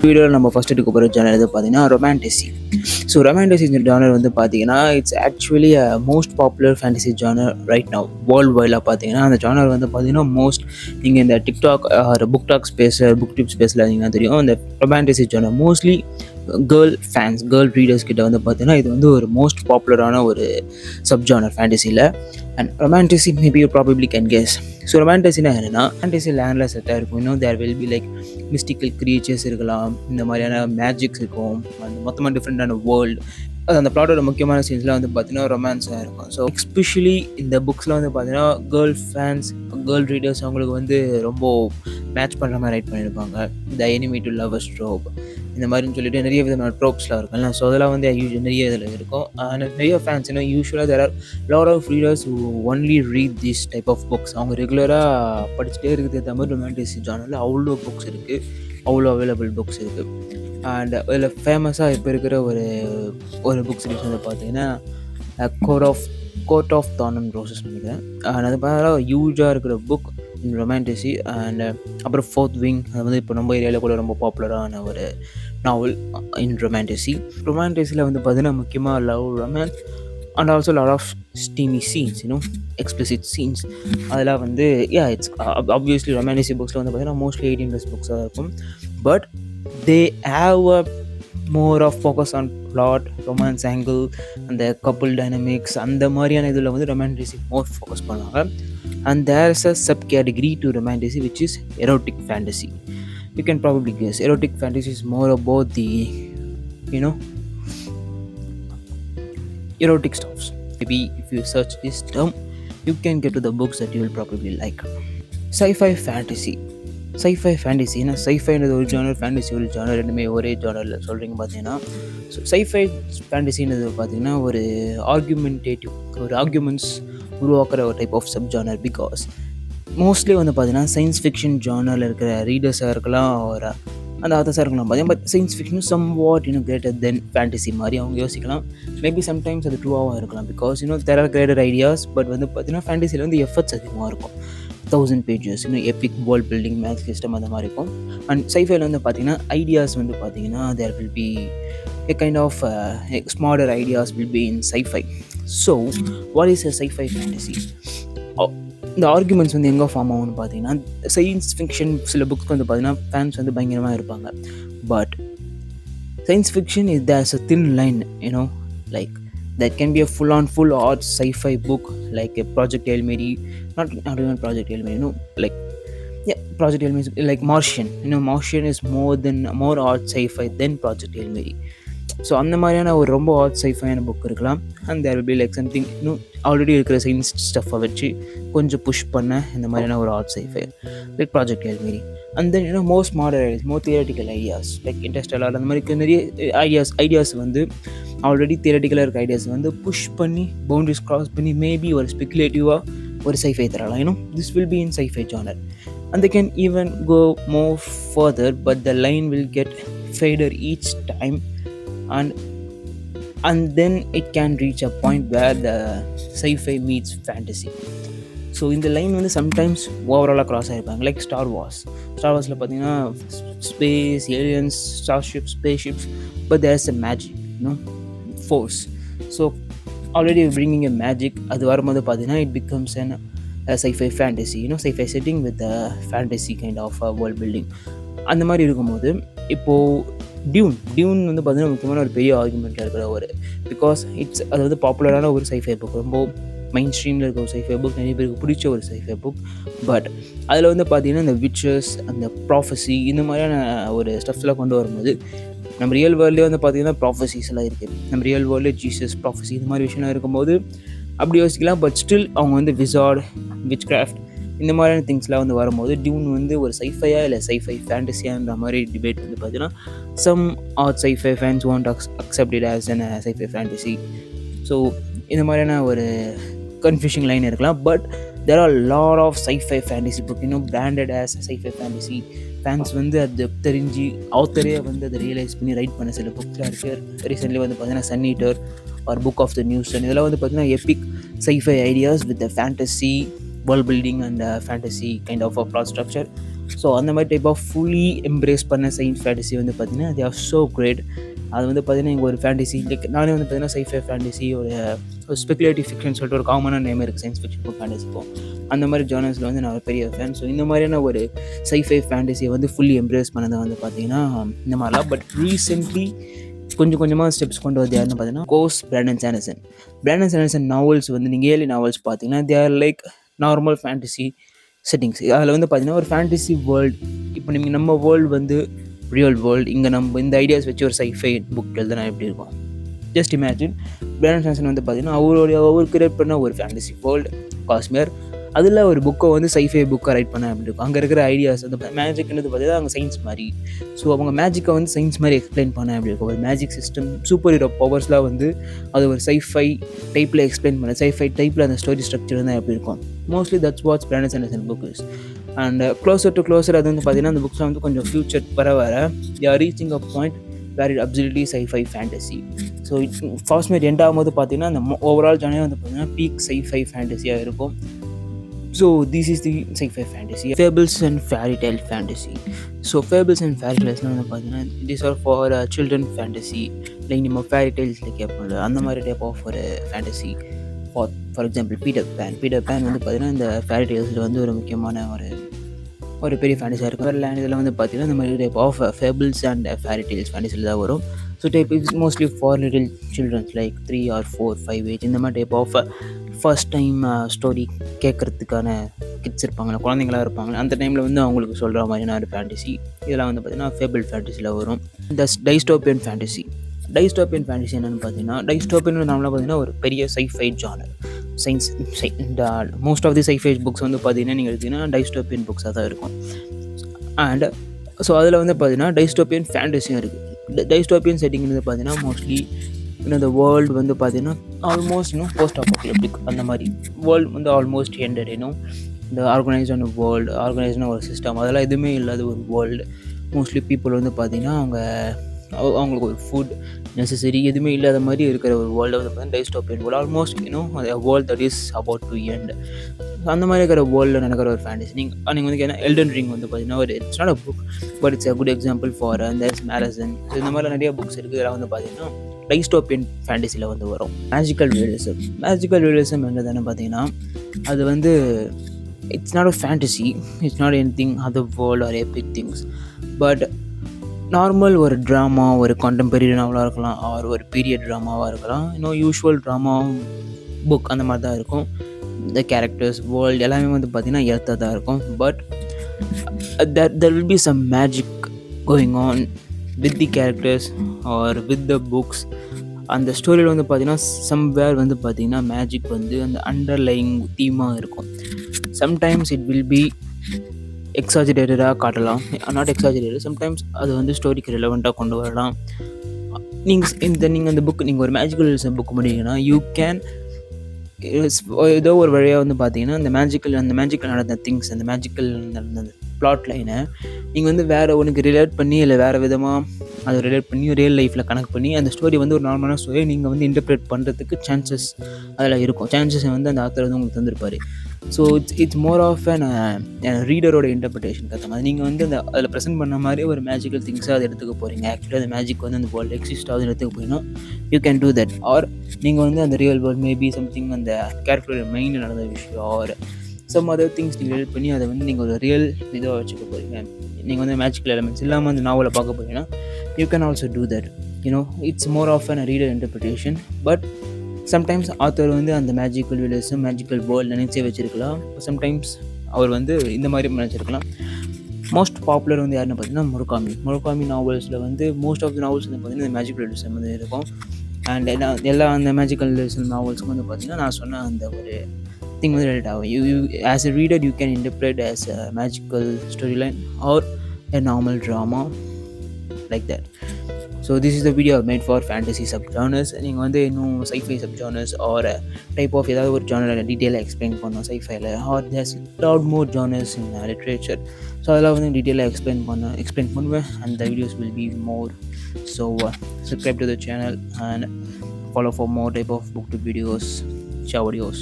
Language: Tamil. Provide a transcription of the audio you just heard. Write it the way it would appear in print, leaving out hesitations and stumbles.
வீடியோவில் நம்ம ஃபஸ்ட் எடுக்க போகிற ஜானர் எது பார்த்தீங்கன்னா ரொமான்டசி. ஸோ ரொமான்டசி ஜானர் வந்து பார்த்தீங்கன்னா it's actually a most popular fantasy genre right now world வைடில். பார்த்தீங்கன்னா அந்த ஜானர் வந்து பார்த்தீங்கன்னா மோஸ்ட் நீங்கள் இந்த TikTok book tok space book டிப் ஸ்பேஸில் நீங்கள் தெரியும் இந்த romantasy genre mostly girl readers கிட்ட வந்து பார்த்தீங்கன்னா இது வந்து ஒரு மோஸ்ட் பாப்புலரான ஒரு சப்ஜானர் ஃபேண்டசியில். And romantasy maybe you probably can guess. So ரொமான்டசினா என்னென்னா ஃபேண்டசி லேண்டில் செட்டாக இருக்கும். இன்னும் there will be like mystical creatures இருக்கலாம், இந்த மாதிரியான மேஜிக்ஸ் இருக்கும், அந்த மொத்தமாக டிஃப்ரெண்டான வேர்ல்டு. அது அந்த ப்ளாட்டோட முக்கியமான சீன்ஸ்லாம் வந்து பார்த்தீங்கன்னா ரொமான்ஸாக இருக்கும். ஸோ எஸ்பெஷலி இந்த புக்ஸில் வந்து பார்த்தீங்கன்னா கேர்ள் ரீடர்ஸ் அவங்களுக்கு வந்து ரொம்ப மேட்ச் பண்ணுற மாதிரி ரைட் பண்ணியிருப்பாங்க. The enemy to lovers trope இந்த மாதிரின்னு சொல்லிட்டு நிறைய விதமான ட்ரோப்ஸ்லாம் இருக்கும்ல. ஸோ அதெல்லாம் வந்து நிறைய இதில் இருக்கும். நிறைய ஃபேன்ஸ் யூஸ்வலாக there are lot of readers who only read this type of books. அவங்க ரெகுலராக படிச்சுட்டே இருக்கிறது ஏற்ற மாதிரி ரொமான்டிசி ஜானரில் அவ்வளோ புக்ஸ் இருக்குது, அவ்வளோ அவைலபிள் புக்ஸ் இருக்குது. அண்ட் அதில் ஃபேமஸாக இப்போ இருக்கிற ஒரு புக் சீரிஸ் வந்து பார்த்தீங்கன்னா court of thorn and roses நினைக்கிறேன். அண்ட் அது பார்த்தா ஹியூஜாக இருக்கிற புக் இன் ரொமான்டசி. அண்ட் அப்புறம் ஃபோர்த் விங், அது வந்து இப்போ நம்ம ஏரியாவில் கூட ரொம்ப பாப்புலரான ஒரு நாவல் இன் ரொமான்டசி. ரொமான்டசியில் வந்து பார்த்தீங்கன்னா முக்கியமாக love, romance and also lot of steamy scenes, explicit scenes. அதெல்லாம் வந்து இட்ஸ் ஆப்வியஸ்லி ரொமான்டசி புக்ஸில் வந்து பார்த்தீங்கன்னா மோஸ்ட்லி 18+ புக்ஸாக இருக்கும். But they have a more of focus on plot, romance angle and the couple dynamics. அந்த மாதிரியான இதில் வந்து ரொமான்டிசி மோர் ஃபோக்கஸ் பண்ணுவாங்க. And there is a subcategory to romantasy which is erotic fantasy. You can probably guess erotic fantasy is more about the erotic stuffs. Maybe if you search this term you can get to the books that you will probably like. Sci-fi fantasy. Sci-fi fantasy ஏன்னா sci-fiன்றது ஒரு ஜானர், ஃபேண்டசி ஒரு ஜானர், ரெண்டுமே ஒரே ஜானரில் சொல்கிறீங்க பார்த்தீங்கன்னா. ஸோ sci-fi fantasyன்றது பார்த்தீங்கன்னா ஒரு ஆர்குமெண்ட்ஸ் உருவாக்குற ஒரு type of sub genre. Because mostly வந்து பார்த்தீங்கன்னா சயின்ஸ் ஃபிக்ஷன் ஜானரில் இருக்கிற ரீடர்ஸாக இருக்கலாம், ஒரு அந்த ஆத்தர்ஸாக இருக்கலாம் பார்த்தீங்கன்னா. But science fiction somewhat greater than fantasy மாதிரி அவங்க யோசிக்கலாம். மேபி சம்டைம்ஸ் அது ட்ரூவாகவும் இருக்கலாம். Because there are greater ideas. But வந்து பார்த்தீங்கன்னா ஃபேண்டசியில் வந்து எஃபர்ட்ஸ் அதிகமாக இருக்கும். 1000 pages, epic world building, maths system அந்த மாதிரி இருக்கும். அண்ட் சைஃபைல வந்து பார்த்தீங்கன்னா ஐடியாஸ் வந்து பார்த்தீங்கன்னா there will be a kind of smarter ideas will be in sci-fi. So what is a sci-fi fantasy? இந்த ஆர்குமெண்ட்ஸ் வந்து எங்கே ஃபார்ம் ஆகும்னு பார்த்தீங்கன்னா சயின்ஸ் ஃபிக்ஷன் சில புக்ஸ்க்கு வந்து பார்த்தீங்கன்னா ஃபேன்ஸ் வந்து பயங்கரமாக இருப்பாங்க. But science fiction is there's a thin line, like that can be a full art sci-fi book like a Project Hail Mary, not even Project Hail Mary, Project Hail Mary, like Martian. Martian is more art sci-fi than Project Hail Mary. So அந்த மாதிரியான ஒரு ரொம்ப ஆர்ட் சைஃபையான புக் இருக்கலாம். And there will be like something already இருக்கிற சயின்ஸ் ஸ்டஃப்பை வச்சு கொஞ்சம் புஷ் பண்ண இந்த மாதிரியான ஒரு hard sci-fi like Project Hail Mary. And then more smarter ideas, more theoretical ideas like Interstellar, அந்த மாதிரி நிறைய ஐடியாஸ் வந்து ஆல்ரெடி தியரட்டிக்கலாக இருக்க ஐடியாஸ் வந்து புஷ் பண்ணி பவுண்டரிஸ் கிராஸ் பண்ணி மேபி ஒரு ஸ்பெகுலேட்டிவாக ஒரு சைஃபை தரலாம். This will be in sci-fi genre. And they can even go more further, but the line will get fader each time. And then it can reach a point where the sci-fi meets fantasy. So இந்த லைன் வந்து சம்டைம்ஸ் ஓவராலாக க்ராஸ் ஆகிருப்பாங்க. லைக் ஸ்டார் வார்ஸில் பார்த்தீங்கன்னா space, aliens, spaceships, but there is a magic, force. So already bringing a magic, அது வரும்போது பார்த்தீங்கன்னா it becomes an sci-fi fantasy, sci-fi setting with a fantasy kind of world building. அந்த மாதிரி இருக்கும்போது இப்போது டியூன் வந்து பார்த்தீங்கன்னா முக்கியமான ஒரு பெரிய ஆர்குமெண்ட்டில் இருக்கிற ஒரு, பிகாஸ் அது வந்து பாப்புலரான ஒரு சைஃபை புக், ரொம்ப மெயின் ஸ்ட்ரீமில் இருக்க ஒரு சைஃபை புக், நிறைய பேருக்கு பிடிச்ச ஒரு சைஃபை புக். பட் அதில் வந்து பார்த்திங்கன்னா இந்த விச்சஸ், அந்த ப்ராஃபஸி, இந்த மாதிரியான ஒரு ஸ்டஃப்ஸ்லாம் கொண்டு வரும்போது நம்ம ரியல் வேர்ல்ட்லேயே வந்து பார்த்திங்கன்னா ப்ராஃபஸிஸ் எல்லாம் இருக்குது. நம்ம ரியல் வேர்ல்டில் ஜீசஸ், ப்ராஃபஸி இந்த மாதிரி விஷயம்லாம் இருக்கும்போது அப்படி யோசிக்கலாம். பட் ஸ்டில் அவங்க வந்து விசார்ட், விச் கிராஃப்ட் இந்த மாதிரியான திங்ஸ்லாம் வந்து வரும்போது டியூன் வந்து ஒரு சைஃபையா இல்லை சைஃபை ஃபேண்டசியான்ற மாதிரி டிபேட் வந்து பார்த்தீங்கன்னா some are sci-fi fans won't accept it as an sci-fi fantasy. So இந்த மாதிரியான ஒரு கன்ஃபியூஷிங் லைன் இருக்கலாம். But there are lot of sci-fi fantasy book branded as sci-fi fantasy. Fans வந்து அது தெரிஞ்சு ஆத்தரே வந்து அதை ரியலைஸ் பண்ணி ரைட் பண்ண சில புக்ஸ்லாம் இருக்குது. ரீசெண்ட்லி வந்து பார்த்தீங்கன்னா Sun Eater or book of the news, இதெல்லாம் வந்து பார்த்தீங்கன்னா epic sci-fi ideas with the fantasy world building and fantasy kind of a plot structure. So அந்த மாதிரி டைப் ஆஃப் ஃபுல்லி எம்ப்ரேஸ் பண்ண சயின்ஸ் ஃபேண்டசி வந்து பார்த்திங்கன்னா தே ஆர் ஸோ கிரேட். அது வந்து பார்த்திங்கன்னா இங்கே ஒரு ஃபேண்டசி லைக் நானே வந்து பார்த்திங்கன்னா sci-fi fantasy ஒரு ஸ்பெகுலேட்டிவ் ஃபிக்ஷன் சொல்லிட்டு ஒரு காமனான நேம் இருக்குது சயின்ஸ் ஃபிக்ஷனுக்கும் ஃபேண்டசிக்கும். அந்த மாதிரி ஜானர்ஸில் வந்து நான் ஒரு பெரிய ஃபேன். ஸோ இந்த மாதிரியான ஒரு sci-fi fantasy வந்து ஃபுல்லி எம்ப்ரேஸ் பண்ணதை வந்து பார்த்திங்கன்னா இந்த மாதிரிலாம். பட் ரீசென்ட்லி கொஞ்சம் கொஞ்சமாக ஸ்டெப்ஸ் கொண்டு வந்து யாருன்னு பார்த்தீங்கன்னா கோஸ் பிராண்டன் சாண்டர்சன் நாவல்ஸ் வந்து நீங்கள் ஏர்லி நாவல்ஸ் பார்த்தீங்கன்னா they are like normal fantasy settings. அதில் வந்து பார்த்தீங்கன்னா ஒரு ஃபேண்டசி வேர்ல்டு. இப்போ நீங்கள் நம்ம வேர்ல்டு வந்து ரியல் வேர்ல்டு, இங்கே நம்ம இந்த ஐடியாஸ் வச்சு ஒரு sci-fi புக் எழுதுனா எப்படி இருக்கும். ஜஸ்ட் இமேஜின் பிராண்டன் சாண்டர்சன் வந்து பார்த்தீங்கன்னா அவர் கிரியேட் பண்ண ஒரு ஃபேண்டசி வேர்ல்டு காஸ்மியர், அதில் ஒரு புக்கை வந்து sci-fi புக்கை ரைட் பண்ண அப்படி இருக்கும். அங்கே இருக்கிற ஐடியாஸ் வந்து மேஜிக்ன்றது பார்த்தீங்கன்னா அங்கே சயின்ஸ் மாதிரி. ஸோ அவங்க மேஜிக்கை வந்து சயின்ஸ் மாதிரி எக்ஸ்பிளைன் பண்ண அப்படி இருக்கும். ஒரு மேஜிக் சிஸ்டம், சூப்பர் ஹீரோ பவர்ஸ்லாம் வந்து அது ஒரு sci-fi டைப்பில் எக்ஸ்பிளைன் பண்ண, sci-fi டைப்பில் அந்த ஸ்டோரி ஸ்ட்ரக்சர் வந்து எப்படி இருக்கும். Mostly that's what's Brandon Sanderson book is. And closer அது வந்து பார்த்தீங்கன்னா அந்த புக்ஸ்லாம் வந்து கொஞ்சம் ஃபியூச்சர் வர they are reaching a point where it absolutely sci-fi fantasy. So ஃபாஸ்மேட் எண்ட் ஆகும்போது பார்த்தீங்கன்னா அந்த ஓவரால் ஜானரே வந்து பார்த்தீங்கன்னா பீக் sci-fi fantasy-யாக இருக்கும். So this is the sci-fi fantasy. Fables and fairytale fantasy. So fables and fairytales வந்து பார்த்தீங்கன்னா these are for children fantasy. Like நம்ம fairy tales கேட்போம்ல அந்த மாதிரி டைப் ஆஃப் ஒரு fantasy. For example Peter Pan வந்து பார்த்தீங்கன்னா இந்த fairy talesல வந்து ஒரு முக்கியமான ஒரு பெரிய ஃபேண்டஸியாக இருக்கும். வேறு இதில் வந்து பார்த்தீங்கன்னா இந்த மாதிரி type of fables and fairy tales ஃபேண்டஸில் தான் வரும். So type is mostly for little childrens like 3 or 4, 5 age. இந்த மாதிரி type of first time story கேட்குறதுக்கான கிட்ஸ் இருப்பாங்களா, குழந்தைங்களாக இருப்பாங்களா, அந்த டைமில் வந்து அவங்களுக்கு சொல்கிற மாதிரியான ஒரு ஃபேண்டசி. இதெல்லாம் வந்து பார்த்திங்கன்னா ஃபேபிள் ஃபேண்டஸியில் வரும். டைஸ்டோப்பியன் ஃபேண்டசி என்னென்னு பார்த்தீங்கன்னா டைஸ்டோப்பியன் நாமளாக பார்த்தீங்கன்னா ஒரு பெரிய sci-fi genre. Science most of the sci-fi books வந்து பார்த்தீங்கன்னா நீங்கள் எடுத்திங்கன்னா டைஸ்டோப்பியன் புக்ஸாக தான் இருக்கும். அண்ட் ஸோ அதில் வந்து பார்த்தீங்கன்னா டைஸ்டோப்பியன் ஃபேண்டஸியும் இருக்குது. டைஸ்டோப்பியன் செட்டிங் வந்து பார்த்தீங்கன்னா மோஸ்ட்லி இந்த வேர்ல்டு வந்து பார்த்தீங்கன்னா ஆல்மோஸ்ட் போஸ்ட் அப்பாகலிப்டிக். அந்த மாதிரி வேர்ல்டு வந்து ஆல்மோஸ்ட் எண்டட். இந்த ஆர்கனைஸ்டான வேர்ல்டு, ஆர்கனைஸ்டான ஒரு சிஸ்டம், அதெல்லாம் எதுவுமே இல்லாத ஒரு வேர்ல்டு. மோஸ்ட்லி பீப்புள் வந்து பார்த்தீங்கன்னா அவங்களுக்கு ஒரு ஃபுட் நெசசரி எதுவுமே இல்லாத மாதிரி இருக்கிற ஒரு வேர்ல்டு வந்து பார்த்தீங்கன்னா dystopian world. Almost world that is about to end. அந்த மாதிரி இருக்கிற வேர்ல்டில் நடக்கிற ஒரு ஃபேண்டசி. நீங்கள் வந்து ஏன்னா எல்டன் ரிங் வந்து பார்த்தீங்கன்னா ஒரு it's not a book but it's a good example for there's மேரசன். ஸோ இந்த மாதிரி நிறைய புக்ஸ் இருக்குது. இதெல்லாம் வந்து பார்த்தீங்கன்னா டைஸ்டோப்பியன் ஃபேண்டசியில் வந்து வரும். மேஜிக்கல் ரியலிசம் என்னதுன்னு பார்த்தீங்கன்னா அது வந்து it's not a fantasy, it's not anything other world or epic things. But normal ஒரு ட்ராமா, ஒரு கான்டெம்பரரி நாவலாக இருக்கலாம், ஆர் ஒரு பீரியட் ட்ராமாவாக இருக்கலாம், யூஷுவல் ட்ராமா புக் அந்த மாதிரி தான் இருக்கும். இந்த கேரக்டர்ஸ், வேர்ல்டு எல்லாமே வந்து பார்த்திங்கன்னா எர்த்தாக தான் இருக்கும். But there will be some magic going on with the characters or with the books. அந்த ஸ்டோரியில் வந்து பார்த்திங்கன்னா சம்வேர் வந்து பார்த்திங்கன்னா மேஜிக் வந்து அந்த அண்டர்லைங் தீமாக இருக்கும். சம்டைம்ஸ் இட் வில் பி எக்ஸாஜரேட்டடாக காட்டலாம், நாட் எக்ஸாஜரேட்டட். சம்டைம்ஸ் அது வந்து ஸ்டோரிக்கு ரிலவெண்ட்டாக கொண்டு வரலாம். நீங்கள் அந்த புக் நீங்கள் ஒரு மேஜிக்கல் ரியலிசம் புக் முடியுங்கன்னா யூ கேன் ஏதோ ஒரு வழியாக வந்து பார்த்தீங்கன்னா அந்த மேஜிக்கல் நடந்த திங்ஸ், அந்த மேஜிக்கல் நடந்த பிளாட் லைனை நீங்கள் வந்து வேறு ஒன்றுக்கு ரிலேட் பண்ணி இல்லை வேறு விதமாக அதை ரிலேட் பண்ணி ரியல் லைஃப்பில் கனெக்ட் பண்ணி அந்த ஸ்டோரி வந்து ஒரு நார்மலான ஸ்டோரி நீங்கள் வந்து இன்டர்பிரேட் பண்ணுறதுக்கு சான்சஸ் அதில் இருக்கும். சான்சஸ் வந்து அந்த ஆத்தர் வந்து உங்களுக்கு தந்திருப்பார். ஸோ இட்ஸ் மோர் ஆஃப் ரீடரோட இன்டர்பிரிட்டேஷன் கற்ற மாதிரி நீங்கள் வந்து அந்த அதில் ப்ரெசென்ட் பண்ண மாதிரி ஒரு மேஜிக்கல் திங்ஸாக அதை எடுத்துக்க போகிறீங்க. ஆக்சுவலி அந்த மேஜிக் வந்து அந்த வேர்ல்டு எக்ஸிஸ்ட் ஆகுது எடுத்துக்க போகிறீங்கன்னா you can do that. Or நீங்கள் வந்து அந்த ரியல் வேர்ல்டு மேபி சம்திங் அந்த கேரக்டரோட மைண்டில் நடந்த விஷயம் ஆர் சம் அதர் திங்ஸ் நீங்கள் ரிலேட் பண்ணி அதை வந்து நீங்கள் ஒரு ரியல் இதாக வச்சுக்க போகிறீங்க. நீங்கள் வந்து மேஜிக்கல் எலமெண்ட்ஸ் இல்லாமல் அந்த நாவலை பார்க்க போகிறீங்கன்னா you can also do that. It's more of an reader interpretation. But sometimes author வந்து அந்த மேஜிக்கல் ரியலிசம், மேஜிக்கல் வேர்ல்டு நினைச்சே வச்சுருக்கலாம். சம்டைம்ஸ் அவர் வந்து இந்த மாதிரி நினச்சிருக்கலாம். மோஸ்ட் பாப்புலர் வந்து யாருன்னு பார்த்தீங்கன்னா முரகாமி நாவல்ஸில் வந்து மோஸ்ட் ஆஃப் த நாவல்ஸ் வந்து பார்த்தீங்கன்னா இந்த மேஜிக்கல் ரியலிசம் வந்து இருக்கும். அண்ட் எல்லா அந்த மேஜிக்கல் ரியலிசம் நாவல்ஸுக்கும் வந்து பார்த்தீங்கன்னா நான் சொன்ன அந்த ஒரு திங் வந்து ரிலேட் ஆகும். You as a reader you can interpret as a magical story line or a normal drama like that. So this is the video I've made for fantasy subgenres. நீங்கள் வந்து இன்னும் sci-fi subgenres or type of ஏதாவது ஒரு genre டீட்டெயிலாக எக்ஸ்பிளைன் பண்ணோம் sci-fiல, or there's lot more genres in literature. So அதெல்லாம் வந்து டீட்டெயிலாக எக்ஸ்பிளைன் பண்ணுவேன் and the videos will be more. So subscribe to the channel and follow for more type of book to videos. Ciao, adios.